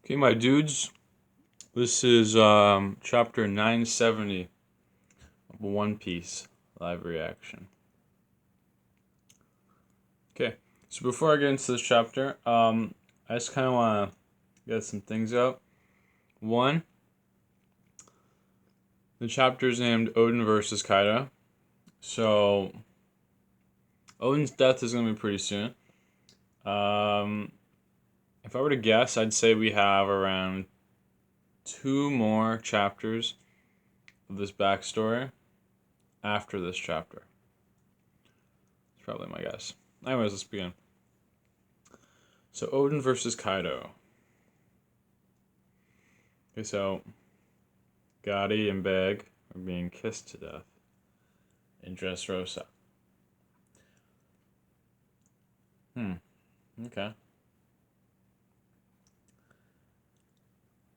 Okay, my dudes, this is chapter 970 of One Piece live reaction. Okay, so before I get into this chapter, I just kind of want to get some things out. One, the chapter is named Odin versus Kaido. So, Odin's death is going to be pretty soon. If I were to guess, I'd say we have around 2 more chapters of this backstory after this chapter. That's probably my guess. Anyways, let's begin. So Odin versus Kaido. Okay, so Gotti and Beg are being kissed to death in Dressrosa. Okay.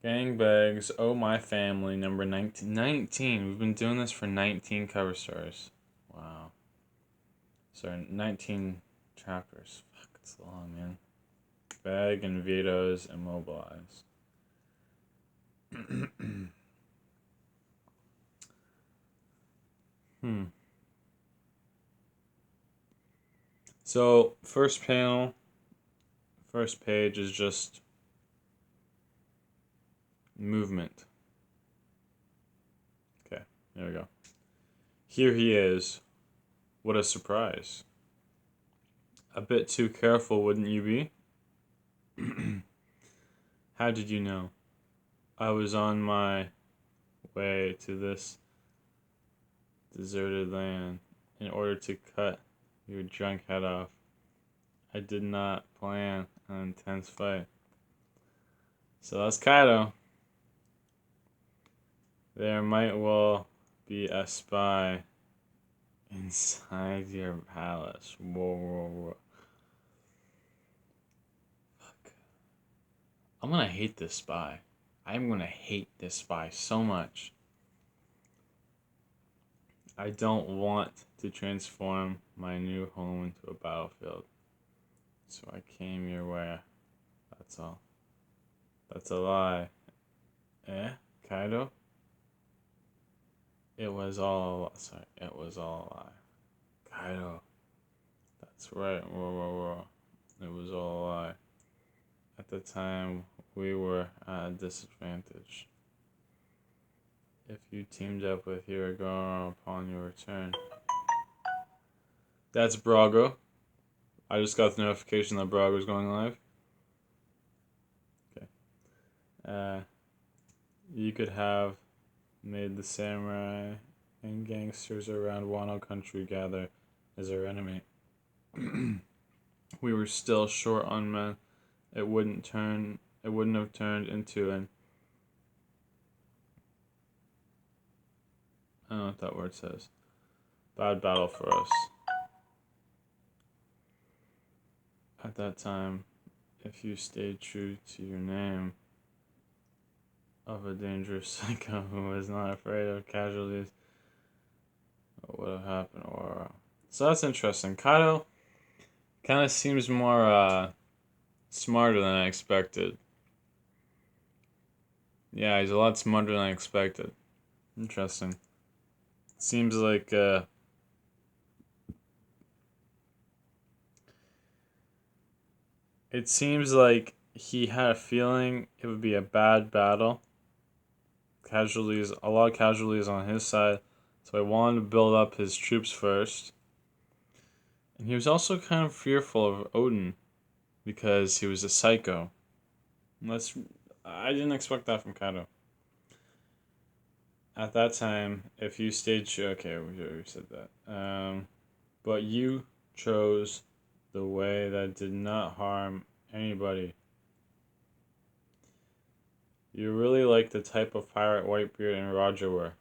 Gangbags, Oh My Family, number 19. 19. We've been doing this for 19 cover stories. Wow. Sorry, 19 chapters. Fuck, it's long, man. Bag and Vito's immobilized. So, first panel, first page is just movement. Okay, there we go. Here he is. What a surprise. A bit too careful, wouldn't you be? How did you know? I was on my way to this deserted land in order to cut your drunk head off. I did not plan an intense fight. So that's Kaido. There might well be a spy inside your palace. Whoa. Fuck. I'm gonna hate this spy. I'm gonna hate this spy so much. I don't want to transform my new home into a battlefield. So I came your way. That's all. That's a lie. Eh? Kaido? It was all a lie. Kaido. That's right. Whoa. It was all a lie. At the time, we were at a disadvantage. If you teamed up with Hiragoro upon your return. That's Brago. I just got the notification that Brago's going live. Okay. You could have made the samurai and gangsters around Wano country gather as our enemy. We were still short on men. It wouldn't have turned into an I don't know what that word says. Bad battle for us. At that time, if you stayed true to your name of a dangerous psycho who was not afraid of casualties, what would have happened? So that's interesting. Kaido kind of seems more smarter than I expected. Yeah, he's a lot smarter than I expected. Interesting. Seems like it seems like he had a feeling it would be a bad battle. A lot of casualties on his side, so I wanted to build up his troops first. And he was also kind of fearful of Odin because he was a psycho. I didn't expect that from Kaido. At that time, if you stayed true, okay, we already said that. But you chose the way that did not harm anybody. You really like the type of pirate Whitebeard and Roger were.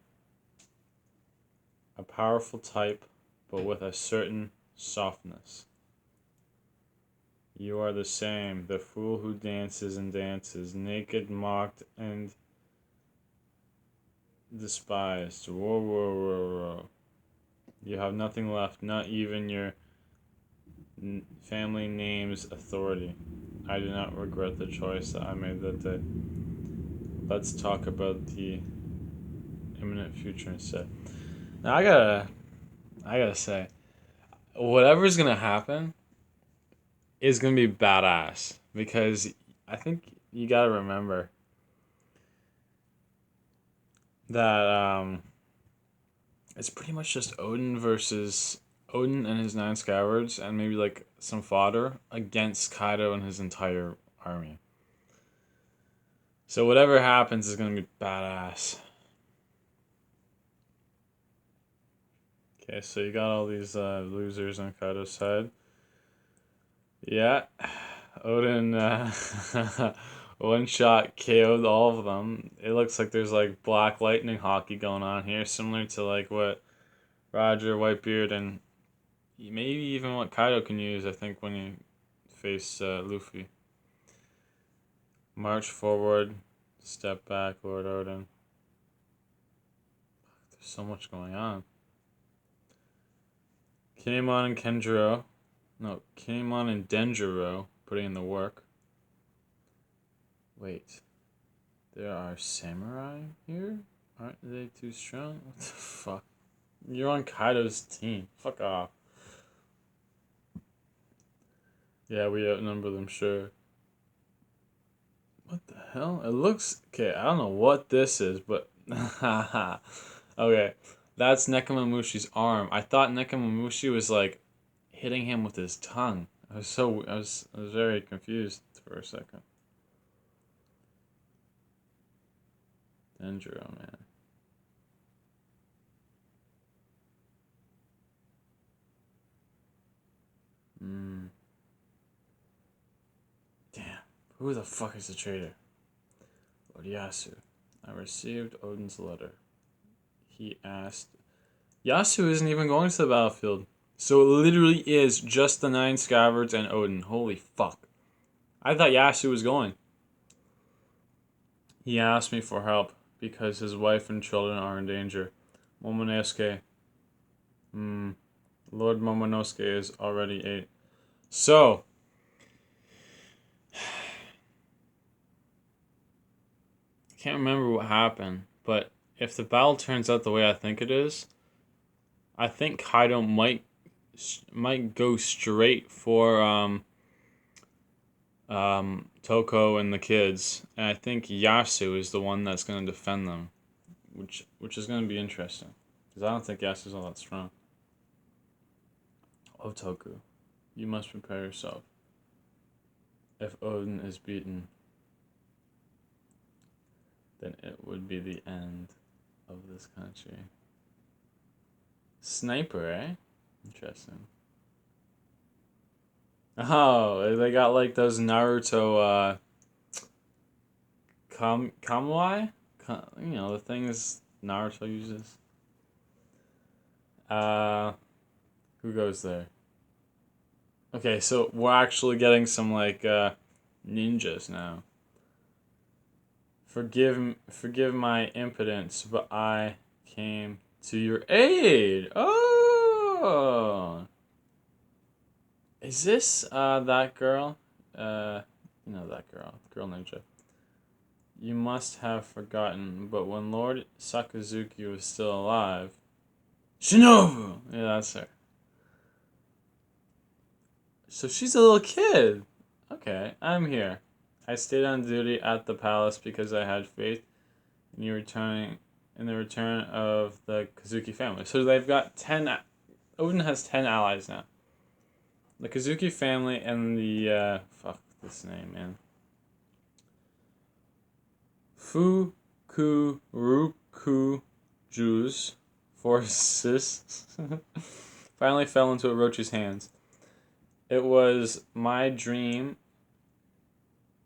A powerful type, but with a certain softness. You are the same, the fool who dances and dances, naked, mocked, and despised. Whoa. You have nothing left, not even your family names authority. I do not regret the choice that I made that day. Let's talk about the imminent future instead. Now I gotta say, whatever's gonna happen is gonna be badass because I think you gotta remember that it's pretty much just Odin and his nine scabbard and maybe like some fodder against Kaido and his entire army. So whatever happens is gonna be badass. Okay, so you got all these losers on Kaido's side. Yeah, Odin one shot KO'd all of them. It looks like there's like black lightning hockey going on here, similar to like what Roger, Whitebeard, and maybe even what Kaido can use, I think, when he face Luffy. March forward, step back, Lord Odin. There's so much going on. Kinemon and Kenjiro. No, Kinemon and Denjiro putting in the work. Wait. There are samurai here? Aren't they too strong? What the fuck? You're on Kaido's team. Fuck off. Yeah, we outnumber them, sure. What the hell? It looks... Okay, I don't know what this is, but... Okay, that's Nekomamushi's arm. I thought Nekomamushi was, like, hitting him with his tongue. I was very confused for a second. Denjiro, man. Damn. Who the fuck is the traitor? Lord Yasu. I received Odin's letter. He asked... Yasu isn't even going to the battlefield. So it literally is just the 9 Scabbards and Odin. Holy fuck. I thought Yasu was going. He asked me for help because his wife and children are in danger. Momonosuke. Lord Momonosuke is already 8. So... I can't remember what happened, but if the battle turns out the way I think it is, I think Kaido might go straight for Toko and the kids, and I think Yasu is the one that's going to defend them, which is going to be interesting because I don't think Yasu's all that strong. Oh Toku, you must prepare yourself. If Odin is beaten, then it would be the end of this country. Sniper, eh? Interesting. Oh, they got like those Naruto Kamui? You know, the things Naruto uses. Who goes there? Okay, so we're actually getting some like ninjas now. Forgive my impotence, but I came to your aid. Oh, is this that girl? You know that girl ninja. You must have forgotten, but when Lord Sakazuki was still alive, Shinobu. Yeah, that's her. So she's a little kid. Okay, I'm here. I stayed on duty at the palace because I had faith in the return of the Kazuki family. So they've got 10. Odin has 10 allies now. The Kazuki family and the fuck this name, man. Fukurokuju's forces finally fell into Orochi's hands. It was my dream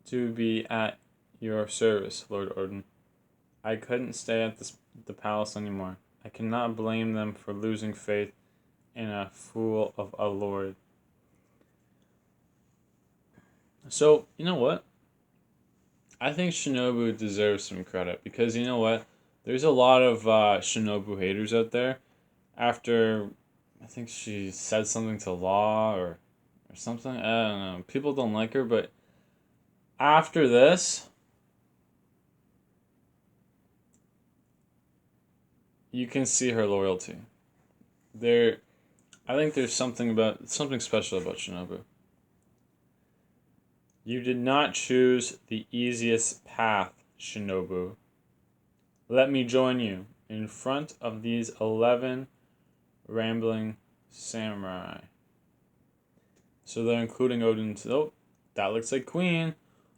to be at your service, Lord Odin. I couldn't stay at the palace anymore. I cannot blame them for losing faith in a fool of a lord. So, you know what? I think Shinobu deserves some credit because you know what? There's a lot of Shinobu haters out there. After, I think she said something to Law or or something. I don't know. People don't like her, but after this, you can see her loyalty. There, I think there's something special about Shinobu. You did not choose the easiest path, Shinobu. Let me join you in front of these 11 rambling samurai. So they're including Odin. Oh, that looks like Queen.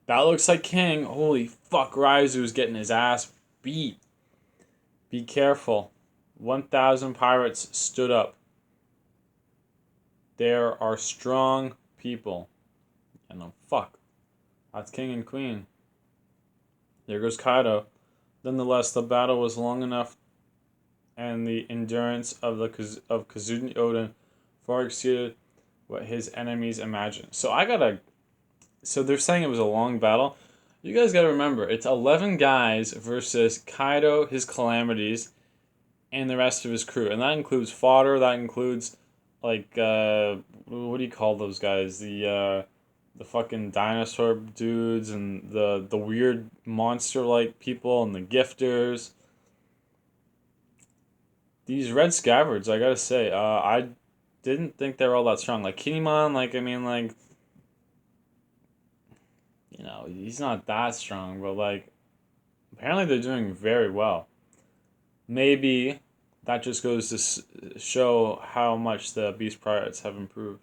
That looks like King. Holy fuck, Raizu's getting his ass beat. Be careful. 1,000 pirates stood up. There are strong people. And oh, fuck. That's King and Queen. There goes Kaido. Nonetheless, the battle was long enough, and the endurance of Kazumi Odin far exceeded what his enemies imagined. So they're saying it was a long battle. You guys gotta remember, it's 11 guys versus Kaido, his calamities, and the rest of his crew. And that includes fodder, that includes, like, what do you call those guys? The fucking dinosaur dudes, and the weird monster-like people, and the gifters. These red scabbards, I gotta say, I didn't think they were all that strong. Like, Kinemon, he's not that strong, but, apparently they're doing very well. Maybe that just goes to show how much the Beast Pirates have improved.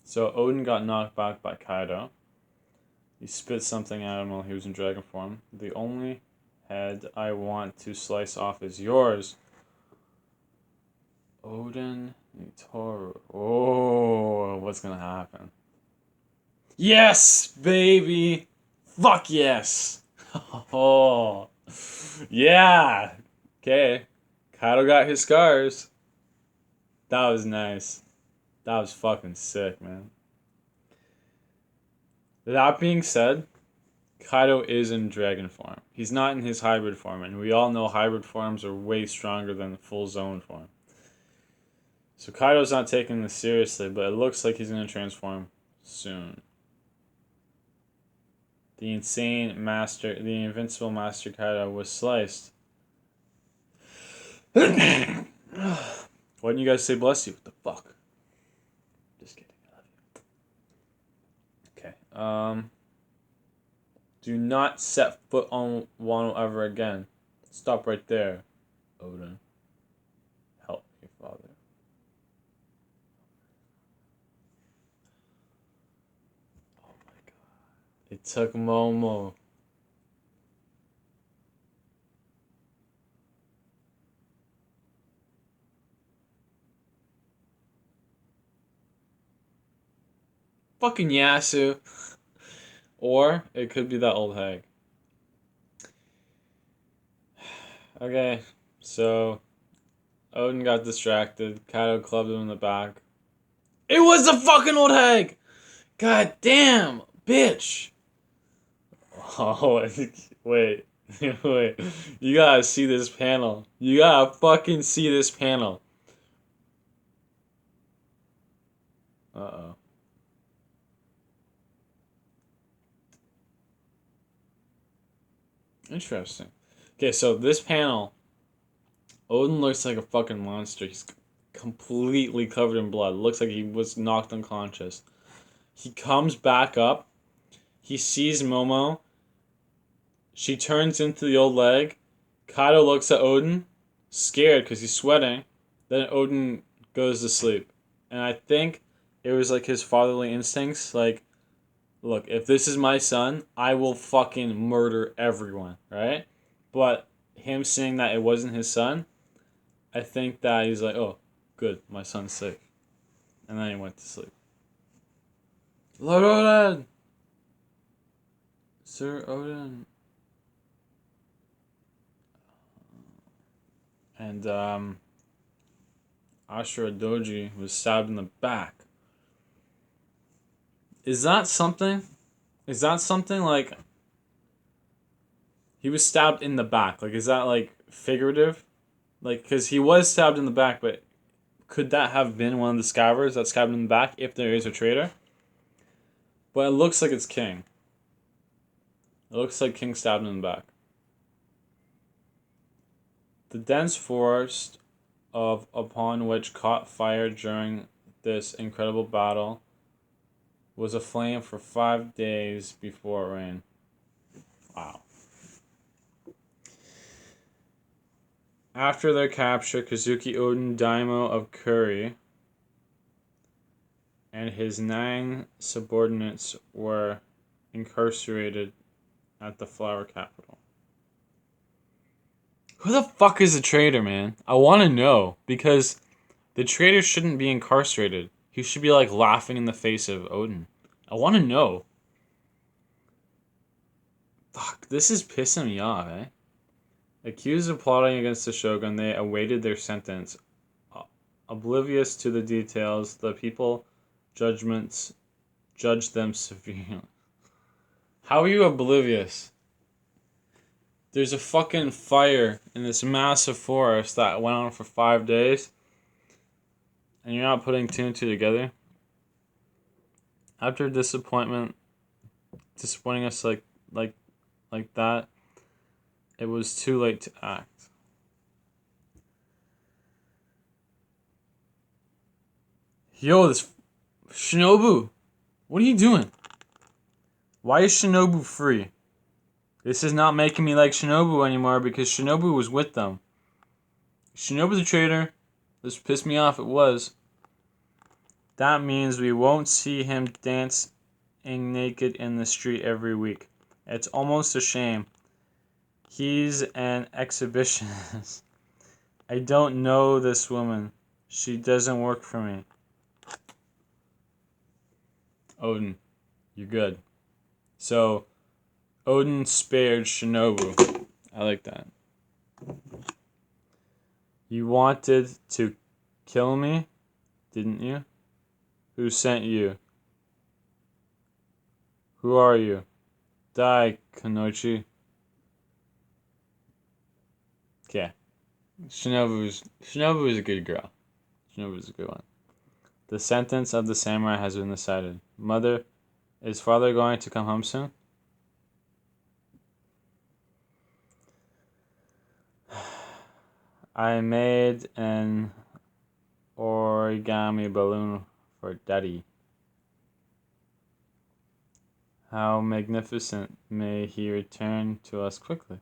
So Odin got knocked back by Kaido. He spit something at him while he was in dragon form. The only head I want to slice off is yours. Odin Toru. Oh, what's gonna happen? Yes, baby! Fuck yes! Oh, yeah! Okay. Kaido got his scars. That was nice. That was fucking sick, man. That being said, Kaido is in dragon form. He's not in his hybrid form, and we all know hybrid forms are way stronger than full zone form. So Kaido's not taking this seriously, but it looks like he's going to transform soon. The invincible Master Kaido was sliced. Why didn't you guys say bless you? What the fuck? Just kidding. I love you. Okay. Do not set foot on Wano ever again. Stop right there, Odin. Help me, Father. Oh my god. It took Momo. Fucking Yasu. Or it could be that old hag. Okay, so Odin got distracted. Kaido clubbed him in the back. It was the fucking old hag! God damn, bitch! Oh, wait. Wait. You gotta see this panel. You gotta fucking see this panel. Uh-oh. Interesting. Okay, so this panel, Odin looks like a fucking monster. He's completely covered in blood. Looks like he was knocked unconscious. He comes back up. He sees Momo. She turns into the old leg. Kaido looks at Odin, scared because he's sweating. Then Odin goes to sleep. And I think it was like his fatherly instincts. Like, look, if this is my son, I will fucking murder everyone, right? But him seeing that it wasn't his son, I think that he's like, oh, good, my son's sick. And then he went to sleep. Lord Odin! Sir Odin. And Ashura Doji was stabbed in the back. Is that something? Is that something like he was stabbed in the back? Like, is that like figurative? Like, because he was stabbed in the back, but could that have been one of the scabbards that stabbed him in the back if there is a traitor? But it looks like it's King. It looks like King stabbed him in the back. The dense forest upon which caught fire during this incredible battle was aflame for 5 days before it rained. Wow. After their capture, Kazuki Oden, daimyo of Kuri, and his 9 subordinates were incarcerated at the flower capital. Who the fuck is a traitor, man? I want to know, because the traitor shouldn't be incarcerated. He should be like laughing in the face of Oden. I want to know. Fuck, this is pissing me off, eh? Accused of plotting against the shogun, they awaited their sentence. Oblivious to the details, the people judged them severely. How are you oblivious? There's a fucking fire in this massive forest that went on for 5 days, and you're not putting two and two together? After disappointing us like that, it was too late to act. Yo, this Shinobu, what are you doing? Why is Shinobu free? This is not making me like Shinobu anymore because Shinobu was with them. Shinobu's a traitor. This pissed me off, it was. That means we won't see him dancing naked in the street every week. It's almost a shame. He's an exhibitionist. I don't know this woman. She doesn't work for me. Oden, you're good. So, Oden spared Shinobu. I like that. You wanted to kill me, didn't you? Who sent you? Who are you? Die, Kanochi. Okay. Shinobu is a good girl. Shinobu is a good one. The sentence of the samurai has been decided. Mother, is father going to come home soon? I made an origami balloon for Daddy. How magnificent. May he return to us quickly.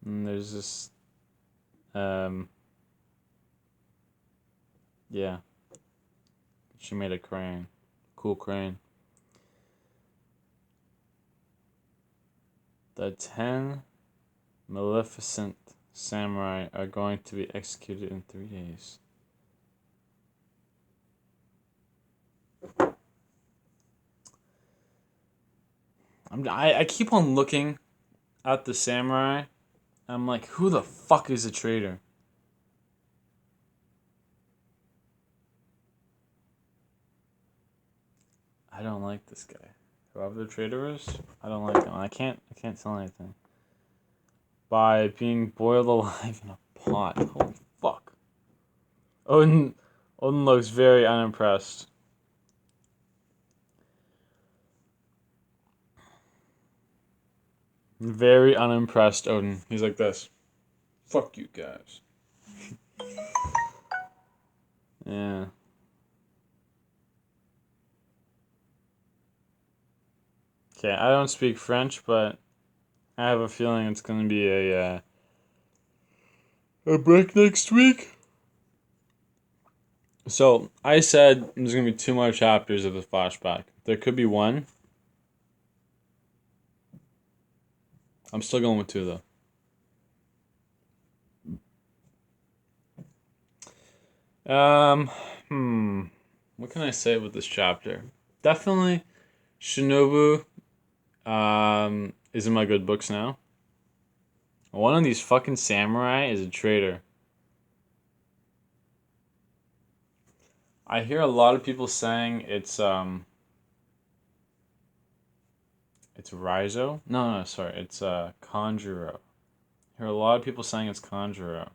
And there's this, yeah. She made a crane. Cool crane. The 10 Maleficent samurai are going to be executed in 3 days. I keep on looking at the samurai. I'm like, who the fuck is a traitor? I don't like this guy. Whoever the traitor is, I don't like him. I can't tell anything. By being boiled alive in a pot. Holy fuck. Odin looks very unimpressed. Very unimpressed, Odin. He's like this. Fuck you guys. Yeah. Okay, I don't speak French, but I have a feeling it's gonna be a break next week. So I said there's gonna be 2 more chapters of the flashback. There could be 1. I'm still going with 2 though. What can I say with this chapter? Definitely, Shinobu, is in my good books now. One of these fucking samurai is a traitor. I hear a lot of people saying it's Rizo. No, sorry, it's Conjuro. I hear a lot of people saying it's Conjuro.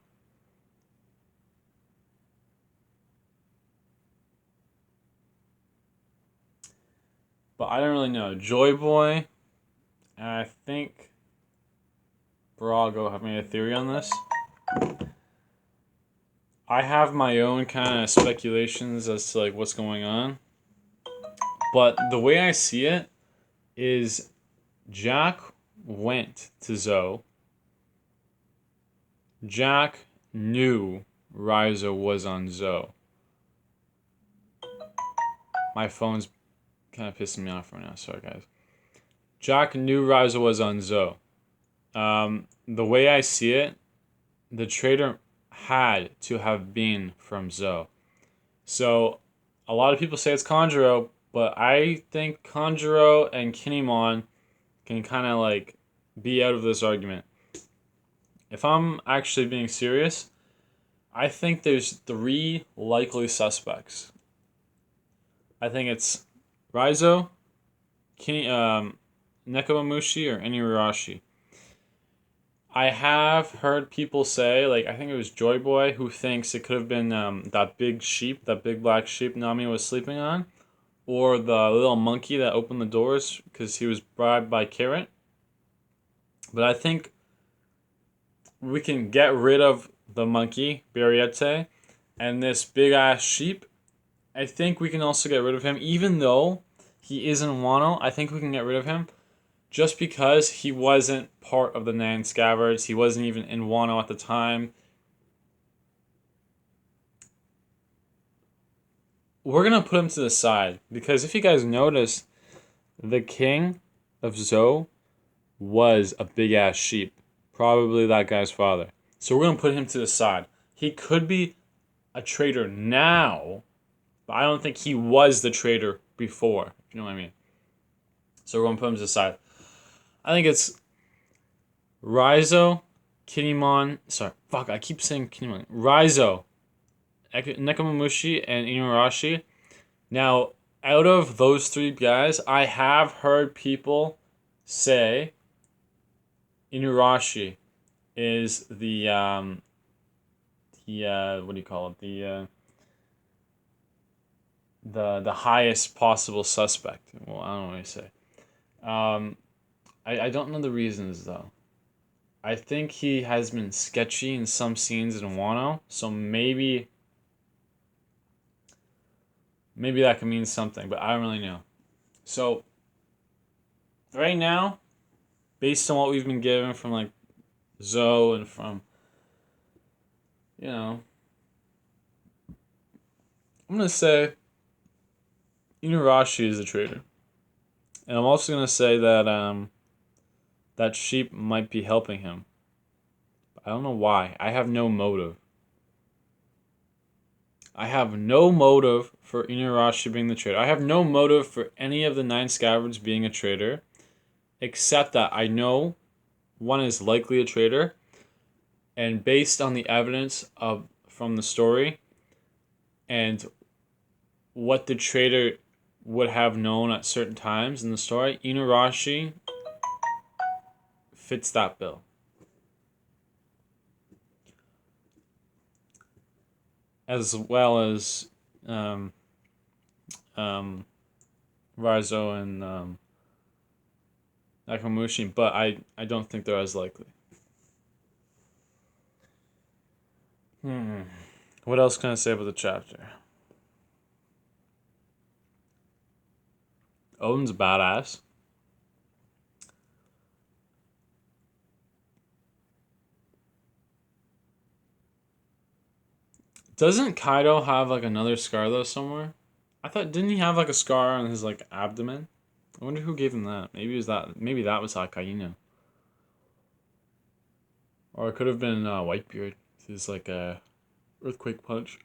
but I don't really know. Joy Boy, and I think Brago have made a theory on this. I have my own kind of speculations as to like what's going on, but the way I see it is Jack went to Zoe. Jack knew Riza was on Zoe. My phone's kind of pissing me off right now. Sorry, guys. Jack knew Riza was on Zoe. The way I see it, the traitor had to have been from Zoe. So, a lot of people say it's Conjuro, but I think Conjuro and Kinemon can kind of like be out of this argument. If I'm actually being serious, I think there's three likely suspects. I think it's Raizo, Nekomamushi, or Inuyarashi. I have heard people say, like, I think it was Joy Boy who thinks it could have been that big sheep, that big black sheep Nami was sleeping on, or the little monkey that opened the doors because he was bribed by Carrot. But I think we can get rid of the monkey, Barriete, and this big ass sheep. I think we can also get rid of him, even though he is in Wano. I think we can get rid of him just because he wasn't part of the Nine Scabbards. He wasn't even in Wano at the time. We're gonna put him to the side because if you guys notice, the king of Zoe was a big ass sheep, probably that guy's father. So we're gonna put him to the side. He could be a traitor now, but I don't think he was the traitor before, if you know what I mean. So we're going to put him to the side. I think it's Raizo, Kinemon. Sorry, fuck, I keep saying Kinemon. Raizo, Nekomamushi, and Inuyarashi. Now, out of those three guys, I have heard people say Inuyarashi is the what do you call it? The highest possible suspect. Well, I don't know what to say. I don't know the reasons though. I think he has been sketchy in some scenes in Wano, so maybe that can mean something, but I don't really know. So right now, based on what we've been given from like Zoe and from I'm gonna say Inurashi is a traitor. And I'm also gonna say that that sheep might be helping him. I don't know why. I have no motive. I have no motive for Inuyarashi being the traitor. I have no motive for any of the Nine Scabbards being a traitor, except that I know one is likely a traitor, and based on the evidence from the story and what the traitor would have known at certain times in the story, Inuyarashi fits that bill. As well as Raizo and Nakamushi, but I don't think they're as likely. What else can I say about the chapter? Oden's badass. Doesn't Kaido have like another scar though somewhere? I thought didn't he have like a scar on his like abdomen? I wonder who gave him that. Maybe that was Akainu. Or it could have been Whitebeard. His like earthquake punch.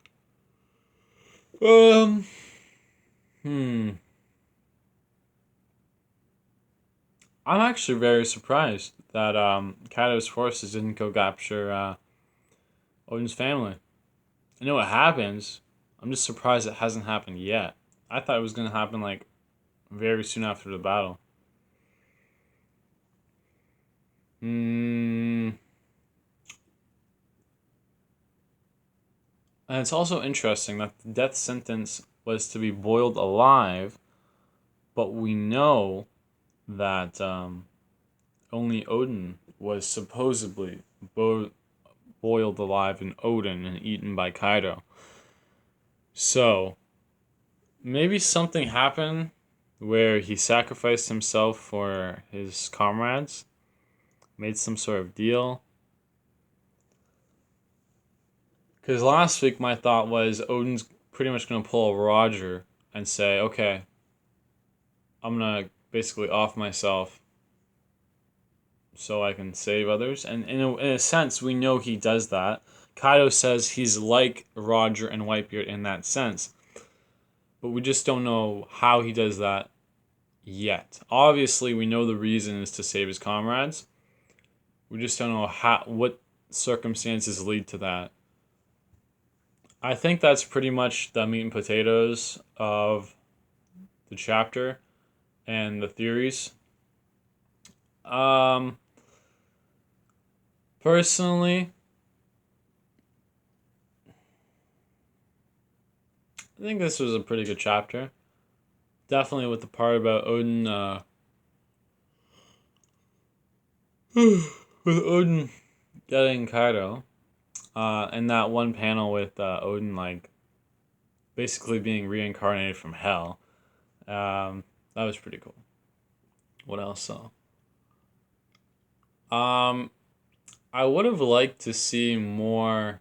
I'm actually very surprised that Kaido's forces didn't go capture Odin's family. I know it happens. I'm just surprised it hasn't happened yet. I thought it was gonna happen like very soon after the battle. And it's also interesting that the death sentence was to be boiled alive But we know that only Odin was supposedly boiled alive in Odin and eaten by Kaido. So maybe something happened where he sacrificed himself for his comrades, made some sort of deal. Because last week my thought was Odin's pretty much going to pull a Roger and say, okay, I'm going to basically off myself so I can save others. And in a sense, we know he does that. Kaido says he's like Roger and Whitebeard in that sense. But we just don't know how he does that yet. Obviously, we know the reason is to save his comrades. We just don't know what circumstances lead to that. I think that's pretty much the meat and potatoes of the chapter and the theories. Personally, I think this was a pretty good chapter. Definitely with the part about Odin, with Odin getting Kaido, and that one panel with Odin like basically being reincarnated from hell. That was pretty cool. What else though? I would have liked to see more.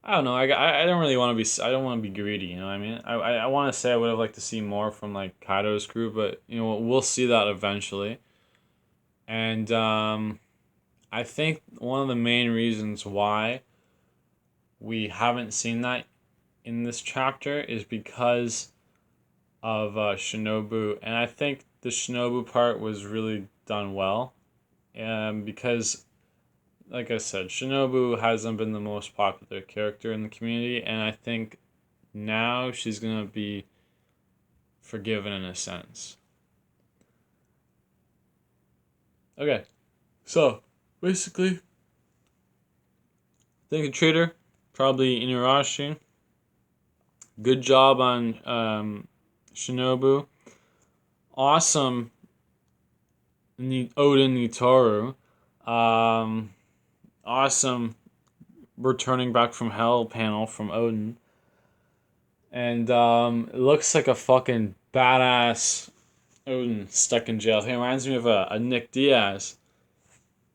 I don't know. I don't really want to be. I don't want to be greedy. You know what I mean? I want to say I would have liked to see more from like Kaido's crew, but you know we'll see that eventually. And I think one of the main reasons why we haven't seen that in this chapter is because of Shinobu, and I think the Shinobu part was really done well, because like I said, Shinobu hasn't been the most popular character in the community, and I think now she's gonna be forgiven in a sense. Okay, so basically, thank you, Trader. Probably Inurashi. Good job on Shinobu. Awesome Odin Nitoru. Um, awesome returning back from hell panel from Odin. And it looks like a fucking badass Odin stuck in jail. He reminds me of a Nick Diaz.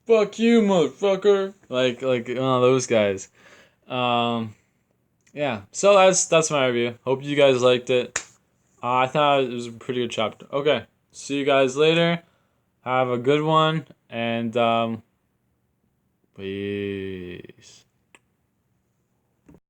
Fuck you, motherfucker. Like one of those guys. Um, yeah. So that's my review. Hope you guys liked it. I thought it was a pretty good chapter. Okay. See you guys later. Have a good one and peace.